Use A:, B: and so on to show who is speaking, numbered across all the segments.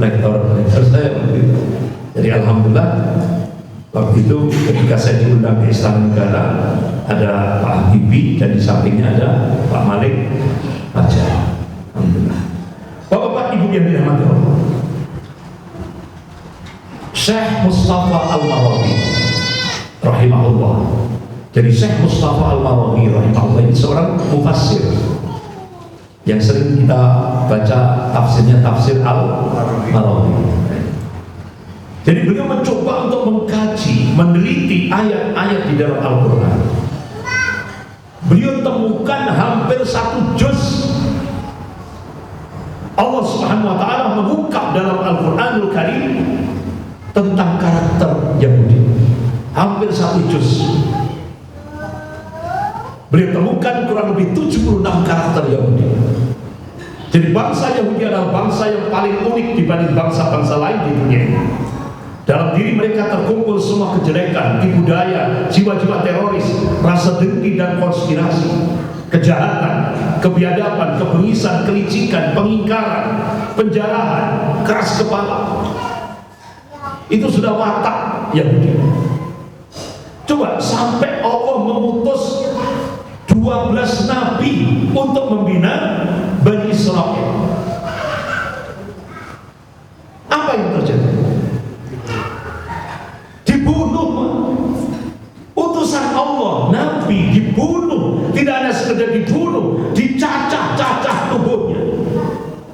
A: rektor saya waktu itu. Jadi alhamdulillah waktu itu ketika saya diundang ke Istana Negara ada Pak Habibie dan di sampingnya ada Pak Malik Raja. Alhamdulillah. Bapak-bapak Ibu yang dirahmati Allah, Syekh Mustafa Al-Marawi rahimahullah. Jadi Syekh Mustafa Al-Marawi rahimahullah ini seorang mufassir yang sering kita baca tafsirnya, tafsir Al-Marawi. Jadi beliau mencoba untuk mengkaji, meneliti ayat-ayat di dalam Al-Quran. Beliau temukan hampir 1 juz Allah Subhanahu wa ta'ala mengungkap dalam Al-Quranul Karim tentang karakter Yahudi. Hampir 1 juz. Beliau temukan kurang lebih 76 karakter Yahudi. Jadi bangsa Yahudi adalah bangsa yang paling unik dibanding bangsa-bangsa lain di dunia ini. Dalam diri mereka terkumpul semua kejelekan, tipu daya, jiwa-jiwa teroris, rasa dengki dan konspirasi, kejahatan, kebiadaban, kebengisan, kelicikan, pengingkaran, penjarahan, keras kepala. Itu sudah watak Yahudi. Coba sampai Allah mengutus 12 nabi untuk membina Bani Israel. Apa yang terjadi? Dibunuh. Utusan Allah, nabi dibunuh. Tidak hanya sekedar dibunuh, dicacah-cacah tubuhnya.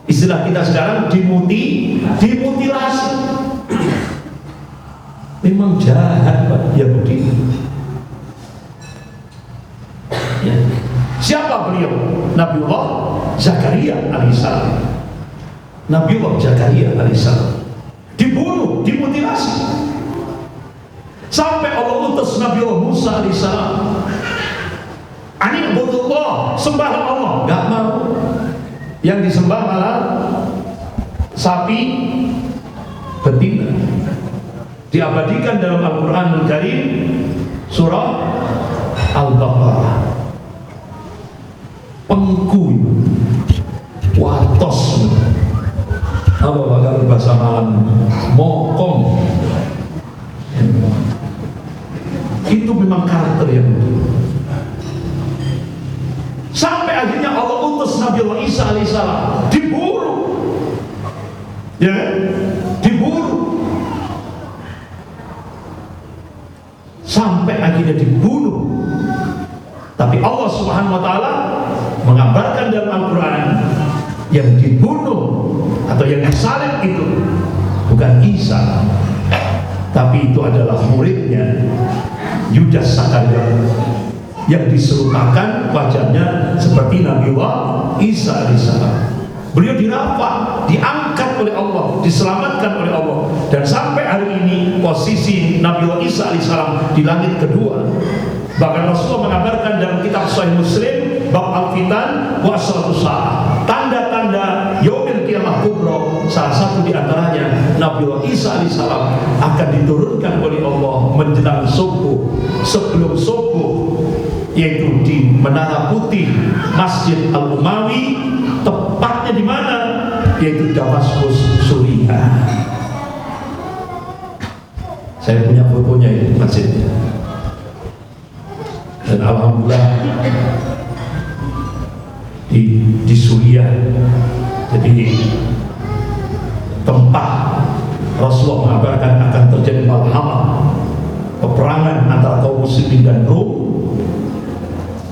A: Istilah kita sekarang dimutilasi. Memang jahat Pak Yahudi. Ya. Siapa beliau? Nabiullah Zakaria alaihissalam. Nabiullah Zakaria alaihissalam dibunuh, dimutilasi. Sampai Allah utus Nabiullah Musa alaihissalam. Anibudullah, sembahlah Allah. Gak mau. Yang disembah malah sapi betina. Diabadikan dalam Al-Quranul Karim surah Al-Baqarah. Pengku, watos, apa kalau bahasa Malang, mokong. Itu memang karakter yang sampai akhirnya Allah utus Nabi Allah Isa alaihissalam diburu, ya, diburu, sampai akhirnya dibunuh. Tapi Allah Subhanahu wa ta'ala mengabarkan dalam Al-Quran yang dibunuh atau yang disalib itu bukan Isa, tapi itu adalah muridnya Yudas Sakaria yang diserutakan wajahnya seperti Nabiullah Isa alaihissalam. Beliau dirapat, diangkat oleh Allah, diselamatkan oleh Allah, dan sampai hari ini posisi Nabiullah Isa alaihissalam di langit kedua. Bahkan Rasulullah mengabarkan dalam kitab Sahih Muslim bab Al-Fitan wa Asratus Sa'ah, tanda-tanda Yaumil Qiyamah Kubra. Salah satu di antaranya Nabiullah Isa alaihissalam akan diturunkan oleh Allah menjelang subuh, sebelum subuh, yaitu di Menara Putih Masjid Al-Umawi, tepatnya di mana? Yaitu Damaskus, Suriah. Saya punya fotonya ini masjidnya. Dan alhamdulillah di Suriah, jadi tempat Rasulullah mengabarkan akan terjadi malhamah, peperangan antara kaum muslimin dan Rom.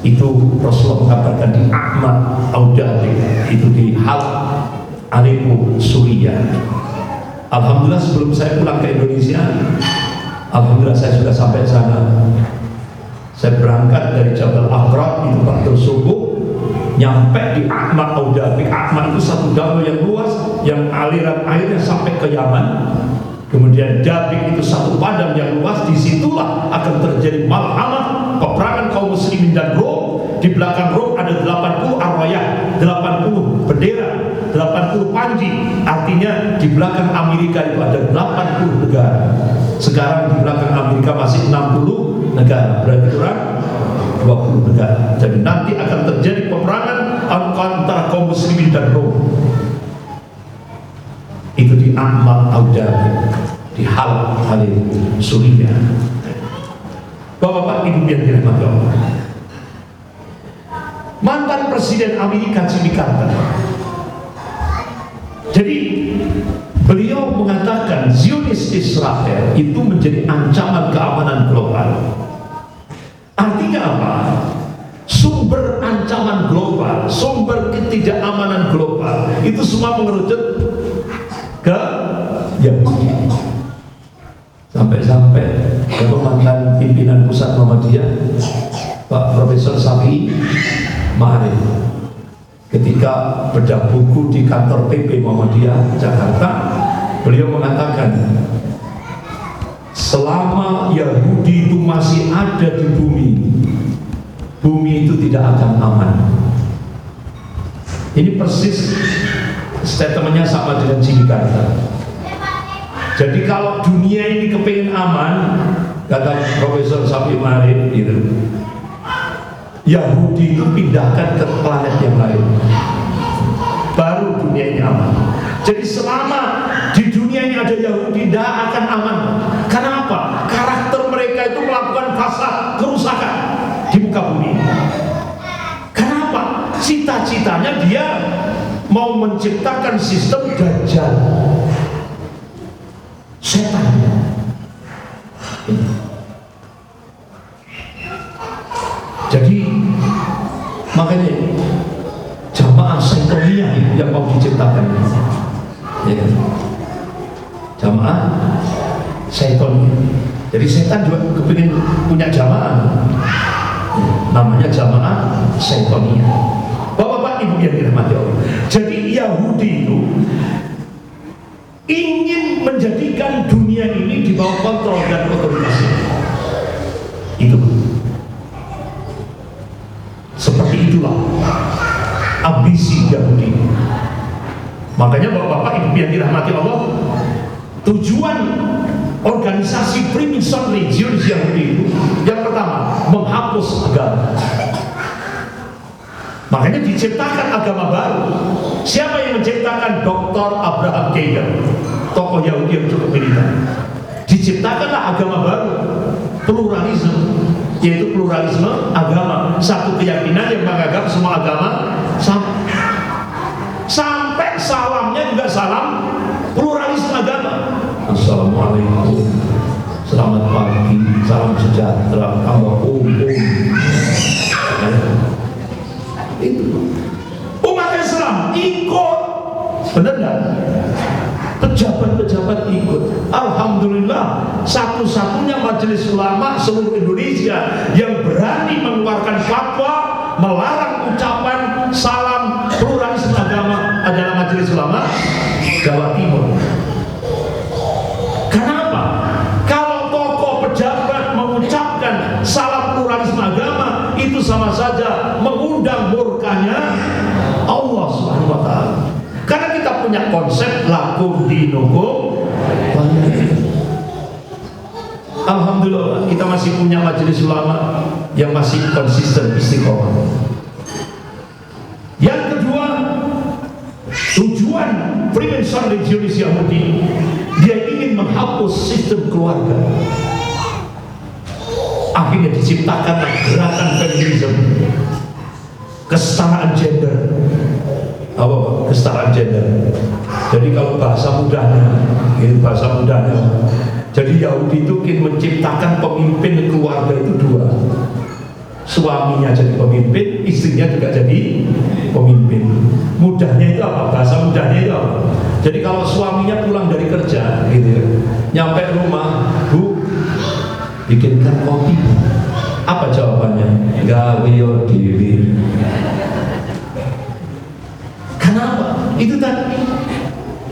A: Itu Rasulullah mengabarkan di Ahmad Audabi, itu di Halab, Aleppo, Suriah. Alhamdulillah sebelum saya pulang ke Indonesia, alhamdulillah saya sudah sampai sana. Saya berangkat dari Jabal Aqrab itu waktu subuh, nyampe di Ahmad Audabi. Ahmad itu satu danau yang luas, yang aliran airnya sampai ke Yaman. Kemudian Dabik itu satu padang yang luas. Disitulah akan terjadi malhamah, peperangan kaum muslimin dan Rom. Di belakang Rom ada 80 arwayah, 80 bendera, 80 panji. Artinya di belakang Amerika itu ada 80 negara. Sekarang di belakang Amerika masih 60 negara, berarti kurang 20 negara. Jadi nanti akan terjadi peperangan antara kaum muslimin dan Rom. Itu di Ahmad Audari, di Halil Suria. Bapak-bapak, ibu yang dirahmati Allah, mantan Presiden Amerika Jimmy Carter, jadi beliau mengatakan Zionis Israel itu menjadi ancaman keamanan global. Artinya apa? Sumber ancaman global, sumber ketidakamanan global itu semua mengerucut ke Yahudi. Sampai-sampai mantan pimpinan pusat Muhammadiyah Pak Profesor Safi Ma'arif ketika bedah buku di kantor PP Muhammadiyah Jakarta, beliau mengatakan selama Yahudi itu masih ada di bumi, bumi itu tidak akan aman. Ini persis statementnya sama dengan Jimmy Carter. Jadi kalau dunia ini kepingin aman, kata Profesor Safi Ma'arif gitu, Yahudi itu pindahkan ke planet yang lain, baru dunia ini aman. Jadi selama di dunia ini ada Yahudi, tidak akan aman. Kenapa? Karakter mereka itu melakukan fasad, kerusakan di muka bumi. Kenapa? Cita-citanya dia mau menciptakan sistem Dajjal, setan. Jadi makanya jamaah Saitonia yang mau diciptakan, ya, jamaah Saitonia. Jadi setan juga kepingin punya jamaah, namanya jamaah Saitonia. Bapak-bapak, ibu yang dirahmati Allah, jadi Yahudi itu ingin menjadikan dunia ini di bawah kontrol dan otoritasnya. Itu seperti itulah ambisi Yahudi. Makanya bapak-bapak, ibu yang dirahmati Allah, tujuan organisasi Freemasonry Zionis Yahudi itu yang pertama menghapus agama. Makanya diciptakan agama baru. Siapa yang menciptakan? Dr. Abraham Kuyper, tokoh Yahudi yang cukup militan. Diciptakanlah agama baru, pluralisme, yaitu pluralisme agama, satu keyakinan yang menganggap semua agama sama. Sampai salamnya juga salam pluralisme agama. Assalamualaikum, selamat pagi, salam sejahtera, itu umat Islam ikut, benar nggak? Pejabat-pejabat ikut. Alhamdulillah, satu-satunya majelis ulama seluruh Indonesia yang berani mengeluarkan fatwa melarang ucapan salam pluralisme agama adalah majelis ulama Jawa Timur. Kenapa? Kalau tokoh pejabat mengucapkan salam pluralisme agama, itu sama saja mengundang murkanya Allah Subhanahu wa ta'ala. Karena kita punya konsep lakum dinukum. Alhamdulillah, kita masih punya majelis ulama yang masih konsisten istiqomah. Yang kedua, tujuan Freemasonry Zionis Yahudi, dia ingin menghapus sistem keluarga. Akhirnya diciptakanlah gerakan feminisme, kesetaraan gender. Apa? Kesetaraan gender. Jadi kalau bahasa mudahnya, itu bahasa mudahnya. Jadi Yahudi itu ingin menciptakan pemimpin keluarga itu dua. Suaminya jadi pemimpin, istrinya juga jadi pemimpin. Mudahnya itu apa? Bahasa mudahnya itu apa? Jadi kalau suaminya pulang dari kerja, gitu ya, nyampe rumah, Bu, bikinkan kopi. Apa jawabannya? Gawe yo dhewe. Kenapa? Itu tadi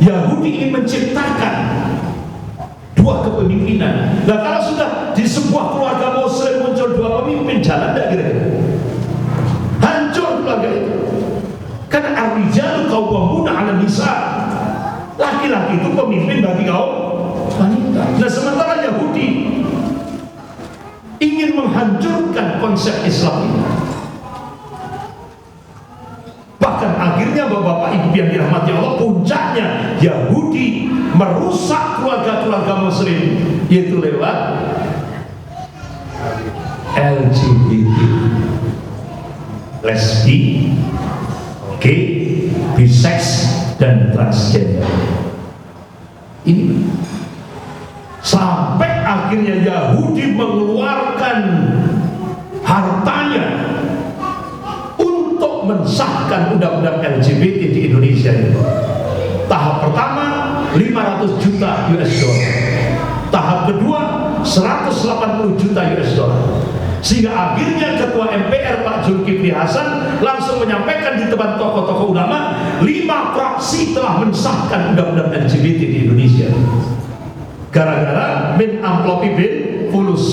A: Yahudi ingin menciptakan dua kepemimpinan. Nah, kalau sudah di sebuah keluarga Muslim muncul dua pemimpin, jalan tidak kira-kira? Hancur keluarga itu. Karena ar-rijalu qawwamuna 'alan nisa. Laki-laki itu pemimpin bagi kaum wanita. Nah, sementara Yahudi ingin menghancurkan konsep Islam ini. Bahkan akhirnya Bapak Ibu yang dirahmati Allah, puncaknya Yahudi merusak keluarga-keluarga Muslim, yaitu lewat LGBT, lesbi, gay, bisex, dan transgender. Ini sampai akhirnya Yahudi mengeluarkan hartanya untuk mensahkan undang-undang LGBT di Indonesia ini. Tahap pertama 500 juta US dollar, tahap kedua 180 juta US dollar, sehingga akhirnya Ketua MPR Pak Zulkifli Hasan langsung menyampaikan di depan tokoh-tokoh ulama, 5 fraksi telah mensahkan undang-undang LGBT di Indonesia gara-gara min amplopi bin fulus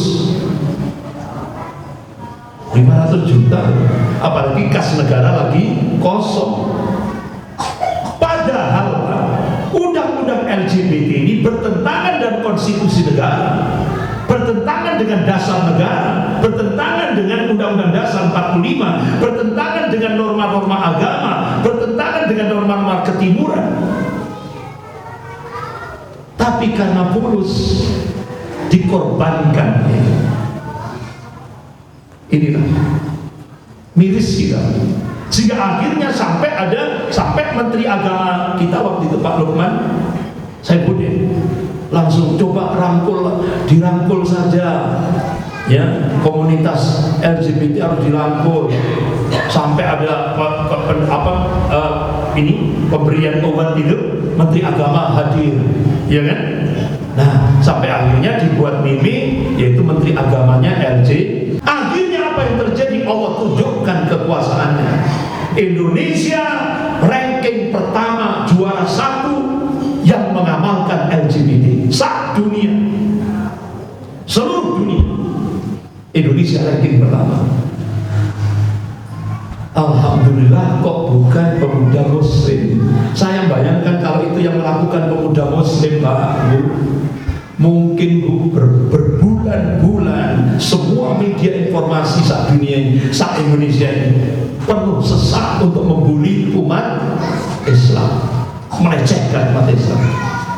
A: 500 juta, apalagi kas negara lagi kosong. Padahal undang-undang LGBT ini bertentangan dengan konstitusi negara, bertentangan dengan dasar negara, bertentangan dengan Undang-Undang Dasar 45, bertentangan dengan norma-norma agama, bertentangan dengan norma-norma ketimuran. Tapi karena fulus dikorbankan. Inilah miris kita, sehingga akhirnya sampai Menteri Agama kita waktu itu Pak Lukman Saifuddin langsung coba dirangkul saja ya, komunitas LGBT harus dirangkul, sampai ada pemberian obat hidup, Menteri Agama hadir, ya kan? Nah, sampai akhirnya dibuat meme, yaitu Menteri Agamanya LJ. Akhirnya apa yang terjadi? Allah tunjukkan kekuasaannya. Indonesia ranking pertama, juara 1 yang mengamalkan LGBT dunia, seluruh dunia. Indonesia ranking pertama. Alhamdulillah kok bukan pemuda Muslim. Saya bayangkan kalau itu yang melakukan pemuda Muslim, Pak Bu, mungkin Bu, berbulan-bulan semua media informasi saat dunia ini, saat Indonesia ini penuh sesak untuk membuli umat Islam, melecehkan umat Islam.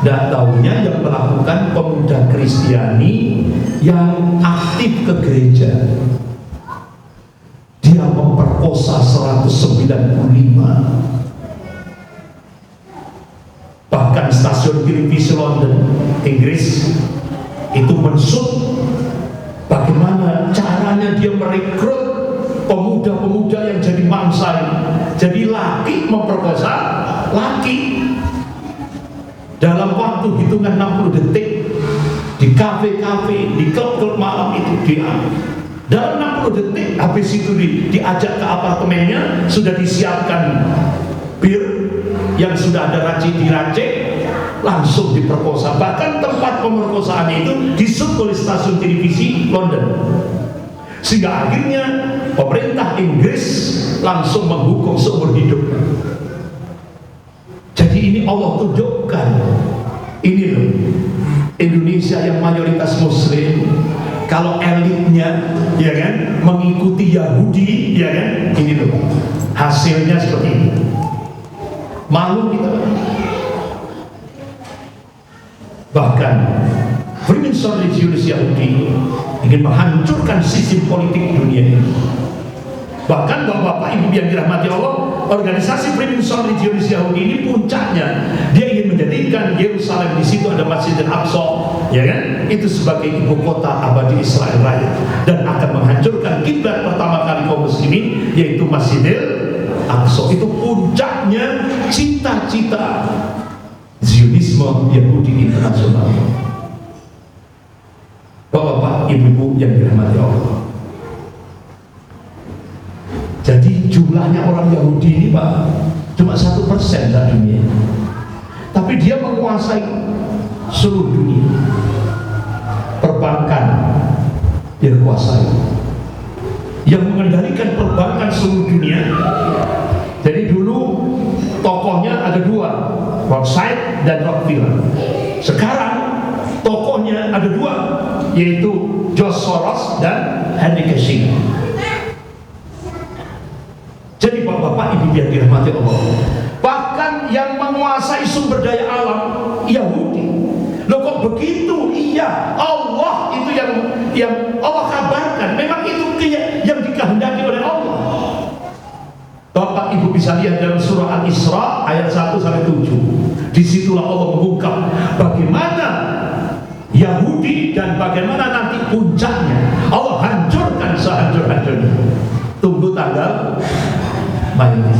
A: Dan tahunya yang melakukan pemuda Kristiani yang aktif ke gereja, dia memperkosa 195. Bahkan stasiun televisi London, Inggris itu mensut bagaimana caranya dia merekrut pemuda-pemuda yang jadi mangsa, jadi laki memperkosa laki dalam waktu hitungan 60 detik di kafe-kafe, di klub-klub malam itu dia. Dalam 60 detik habis itu diajak ke apartemennya, sudah disiapkan bir yang sudah ada diracik, langsung diperkosa. Bahkan tempat pemerkosaan itu disut oleh stasiun televisi London, sehingga akhirnya pemerintah Inggris langsung menghukum seumur hidup. Jadi ini Allah tunjukkan, ini loh Indonesia yang mayoritas Muslim, kalau elitnya ya kan mengikuti Yahudi, ya kan, ini loh hasilnya seperti ini. Malu kita. Bahkan Freemason religius Yahudi ingin menghancurkan sistem politik dunia ini. Bahkan Bapak Ibu yang dirahmati Allah, organisasi Freemason religius Yahudi ini puncaknya dia ingin menjadikan Yerusalem, di situ ada Masjid Al-Aqsa, ya kan, itu sebagai ibu kota abadi Israel Raya, dan akan menghancurkan kiblat pertama kali kaum muslimin, yaitu Masjidil Aqsa. Itu puncaknya cita-cita Zionisme Yahudi internasional. Bapak-bapak, ibu-ibu yang dirahmati Allah, jadi jumlahnya orang Yahudi ini Pak cuma 1% dari dunia, tapi dia menguasai seluruh dunia. Perbankan dia kuasai, yang mengendalikan perbankan seluruh dunia. Jadi dulu tokohnya ada 2, Rothschild dan Rockefeller. Sekarang tokohnya ada 2, yaitu George Soros dan Henry Kissinger. Jadi bapak-bapak, ibu yang dirahmati Allah, yang menguasai sumber daya alam Yahudi. Loh kok begitu? Iya, Allah itu yang Allah kabarkan. Memang itu yang dikehendaki oleh Allah. Bapak Ibu bisa lihat dalam surah Al-Isra ayat 1-7. Disitulah Allah mengungkap bagaimana Yahudi dan bagaimana nanti puncaknya Allah hancurkan sehancur-hancurnya. Tunggu tanggal mainnya.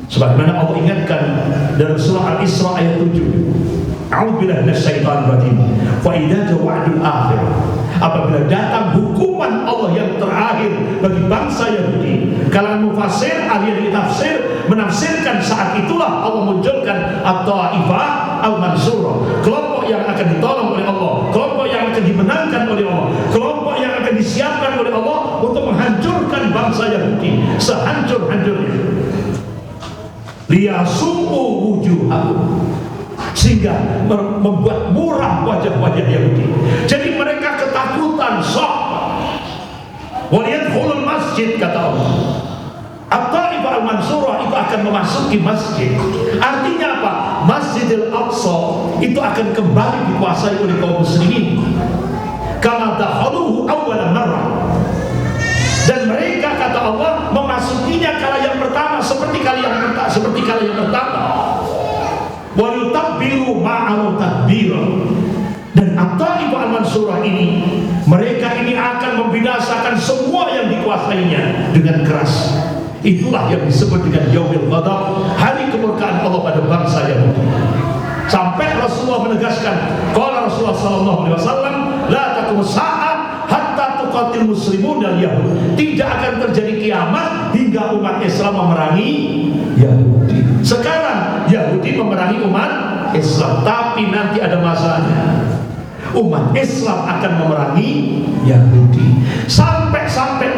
A: Sebagaimana Allah ingatkan dalam surah Al-Isra ayat 7. A'udzubillahi minasyaitonir rajim. Fa idza ja'a'ul akhir. Apabila datang hukuman Allah yang terakhir bagi bangsa Yahudi, kalangan mufassir, ahli tafsir menafsirkan saat itulah Allah munculkan at-Taifah al-Mansurah, kelompok yang akan ditolong oleh Allah, kelompok yang akan dimenangkan oleh Allah, kelompok yang akan disiapkan oleh Allah untuk menghancurkan bangsa Yahudi sehancur-hancurnya. Liyasu'u wujuhahum, sehingga membuat murah wajah-wajah Yahudi. Jadi mereka ketakutan, shock. Waliyadkhulul masjid, kata Allah. At-Taifah al-Mansurah itu akan memasuki masjid. Artinya apa? Masjidil Aqsa itu akan kembali dikuasai oleh kaum muslimin. Kama dakhaluhu awwal marrah. Dan mereka, kata Allah, memasukinya kala yang pertama seperti kali yang pertama. Wa yutabbiru ma'al tadbir. Dan At-Taifah al-Mansurah ini, mereka ini akan membinasakan semua yang dikuasainya dengan keras. Itulah yang disebut dengan Yaumil Ghadab, hari kemurkaan Allah pada bangsa Yahudi. Sampai Rasulullah menegaskan, qala Rasulullah sallallahu alaihi wasallam, la taqumus sa'ah hatta tuqatil muslimun dan Yahud. Tidak akan terjadi kiamat hingga umat Islam memerangi Yahudi. Sekarang Yahudi memerangi umat Islam, tapi nanti ada masanya. Umat Islam akan memerangi Yahudi. Sampai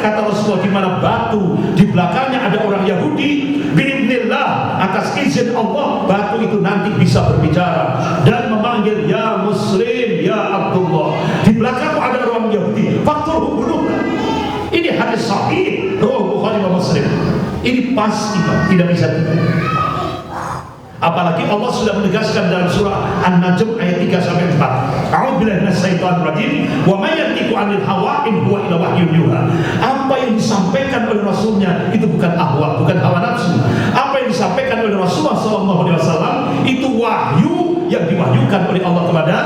A: kata Rasulullah, di mana batu di belakangnya ada orang Yahudi, biidznillah, atas izin Allah, batu itu nanti bisa berbicara dan memanggil, ya Muslim, ya Abdullah. Di belakangmu ada orang Yahudi, fakturhu bunuhlah. Ini hadis sahih riwayat Bukhari dan Muslim. Ini pasti, Pak, tidak bisa tidak. Apalagi Allah sudah menegaskan dalam surah An-Najm ayat 3-4. A'udzubillahi minasyaitonir rajim. Wa may yantiqu 'anil hawa in huwa illa wahyun yuha. Apa yang disampaikan oleh Rasulnya itu bukan ahwa, bukan hawa nafsu. Apa yang disampaikan oleh Rasulullah SAW itu wahyu yang diwahyukan oleh Allah kepada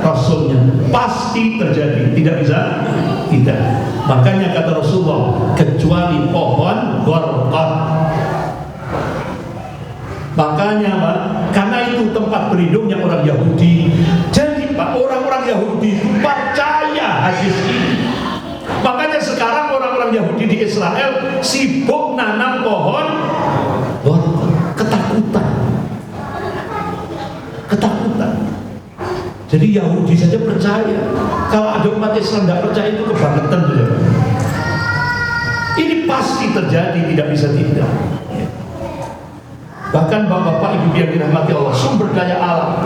A: Rasulnya. Pasti terjadi, tidak bisa tidak. Makanya kata Rasulullah, kecuali pohon gharqad. Makanya, Pak, karena itu tempat berlindungnya orang Yahudi. Jadi, Pak, orang-orang Yahudi percaya hadis ini. Makanya sekarang orang-orang Yahudi di Israel sibuk nanam pohon ketakutan. Jadi Yahudi saja percaya. Kalau ada umat Islam tidak percaya, itu kebangetan saja. Ini pasti terjadi, tidak bisa tidak. Bahkan bapak-bapak, ibu yang dirahmati Allah, sumber daya alam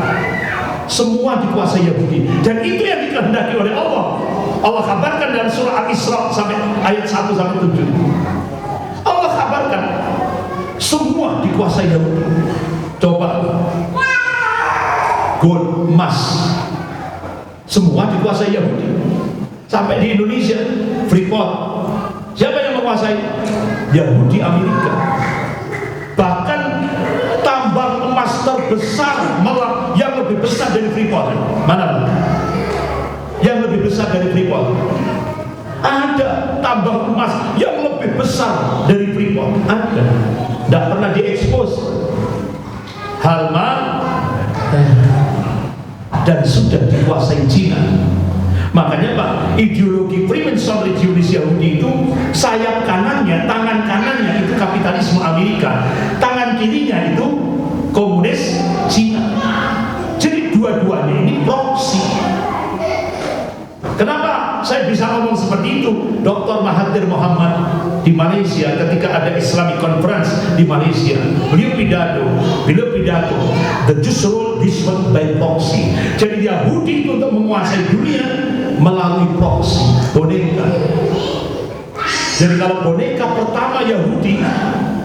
A: semua dikuasai Yahudi, dan itu yang dikehendaki oleh Allah. Allah kabarkan dalam surah Al-Isra sampai ayat 1-7. Allah kabarkan semua dikuasai Yahudi. Coba, gold, emas, semua dikuasai Yahudi. Sampai di Indonesia, Freeport, siapa yang menguasai? Yahudi Amerika. Bahkan tambang emas terbesar, malah yang lebih besar dari Freeport. Mana? Yang lebih besar dari Freeport. Ada tambang emas yang lebih besar dari Freeport. Ada. Tidak pernah diekspos. Halma dan sudah dikuasai Cina. Makanya, Pak, ideologi Freemasonry Yahudi itu sayap kanannya, tangan kanannya itu kapitalisme Amerika, tangan kirinya itu komunis Cina. Jadi dua-duanya ini proksi. Kenapa saya bisa ngomong seperti itu? Dr. Mahathir Mohamad di Malaysia ketika ada Islamic Conference di Malaysia, beliau pidato, the Jews rule this world by proxy. Jadi Yahudi itu untuk menguasai dunia melalui proxy, boneka. Jadi kalau boneka pertama Yahudi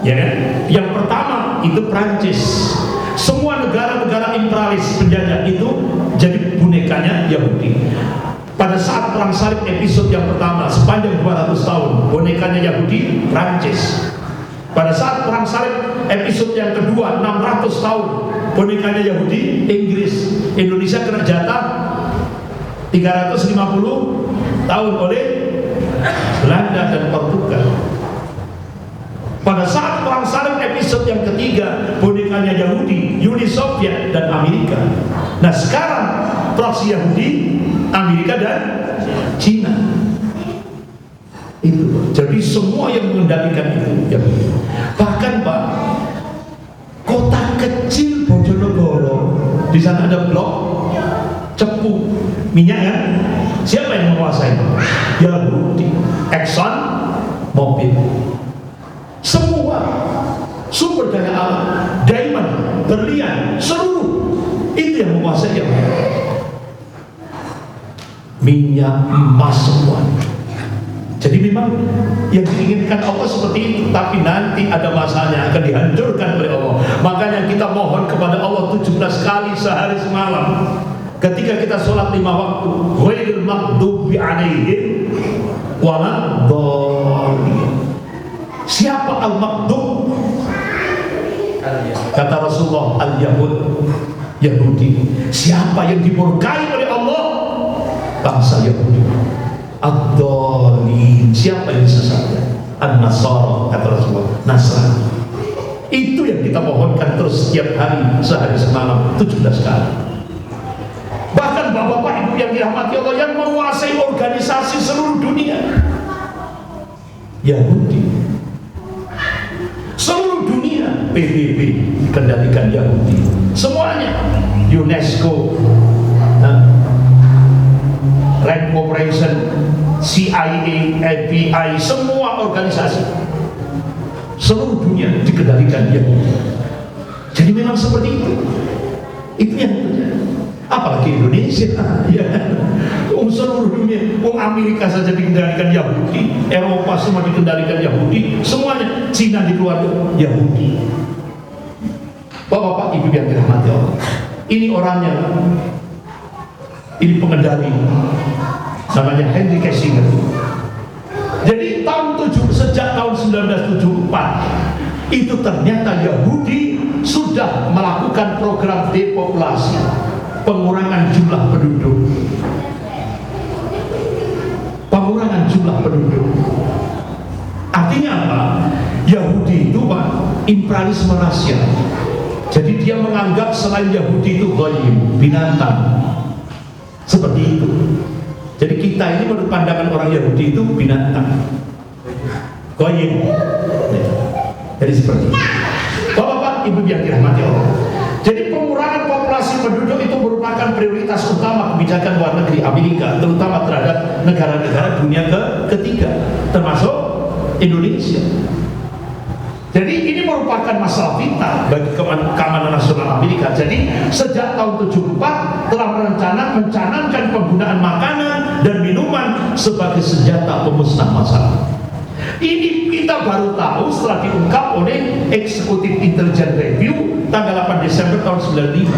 A: ya kan? Yang pertama itu Prancis. Semua negara-negara imperialis penjajah itu jadi bonekanya Yahudi. Pada saat perang salib episode yang pertama sepanjang 200 tahun bonekanya Yahudi Prancis. Pada saat perang salib episode yang kedua 600 tahun bonekanya Yahudi Inggris. Indonesia kena jatah 350 tahun oleh Belanda dan Portugal. Pada saat perang salib episode yang ketiga bonekanya Yahudi Uni Soviet dan Amerika. Nah sekarang proksi Yahudi Amerika dan Cina. Itu jadi semua yang mengendalikan itu Yahudi. Bahkan Pak, kota kecil Bojonegoro di sana ada blok cepu minyak kan? Siapa yang menguasai? Yahudi. Exxon Mobil. Semua sumber daya alam, diamond, berlian, seluruh itu yang menguasai Yahudi. Minyak, emas, semua. Jadi memang yang diinginkan Allah seperti itu, tapi nanti ada masanya akan dihancurkan oleh Allah. Makanya kita mohon kepada Allah 17 kali sehari semalam. Ketika kita sholat 5 waktu, ghairil maghdubi alaihim waladhdallin. Siapa al-maghdub? Kata Rasulullah, al-Yahud, Yahudi. Siapa yang dimurkai oleh Allah? Bangsa Yahudi. Ad-dhalin, siapa yang disesatkan? An-Nasara, kata Rasulullah, Nasrani. Itu yang kita mohonkan terus setiap hari, sehari semalam, 17 kali. Bahkan bapak-bapak ibu yang dirahmati Allah, yang menguasai organisasi seluruh dunia Yahudi. Seluruh dunia PBB dikendalikan Yahudi. Semuanya, UNESCO, Rand Corporation, CIA, FBI, semua organisasi seluruh dunia dikendalikan Yahudi. Jadi memang seperti itu. Itu yang terjadi. Apalagi Indonesia, ya. Seluruh dunia, Amerika saja dikendalikan Yahudi, Eropa semua dikendalikan Yahudi, semuanya. Cina di luar Yahudi. Bapak-bapak, ibu yang dirahmati Allah, ini orangnya, ini pengendali, namanya Henry Kissinger. Jadi sejak tahun 1974 itu ternyata Yahudi sudah melakukan program depopulasi, pengurangan jumlah penduduk. Pengurangan jumlah penduduk. Artinya apa? Yahudi itu Pak, imperialisme rasial. Jadi dia menganggap selain Yahudi itu ghaib, binatang. Seperti itu. Jadi kita ini menurut pandangan orang Yahudi itu binatang, ghaib. Jadi seperti itu. Bapak-bapak, ibu yang dirahmati Allah. Jadi pengurangan populasi penduduk itu merupakan prioritas utama kebijakan luar negeri Amerika, terutama terhadap negara-negara dunia ketiga, termasuk Indonesia. Jadi ini merupakan masalah vital bagi keamanan nasional Amerika. Jadi sejak tahun 74 telah mencanangkan penggunaan makanan dan minuman sebagai senjata pemusnah massal. Ini kita baru tahu setelah diungkap oleh Executive Intelligence Review tanggal 8 Desember tahun 95.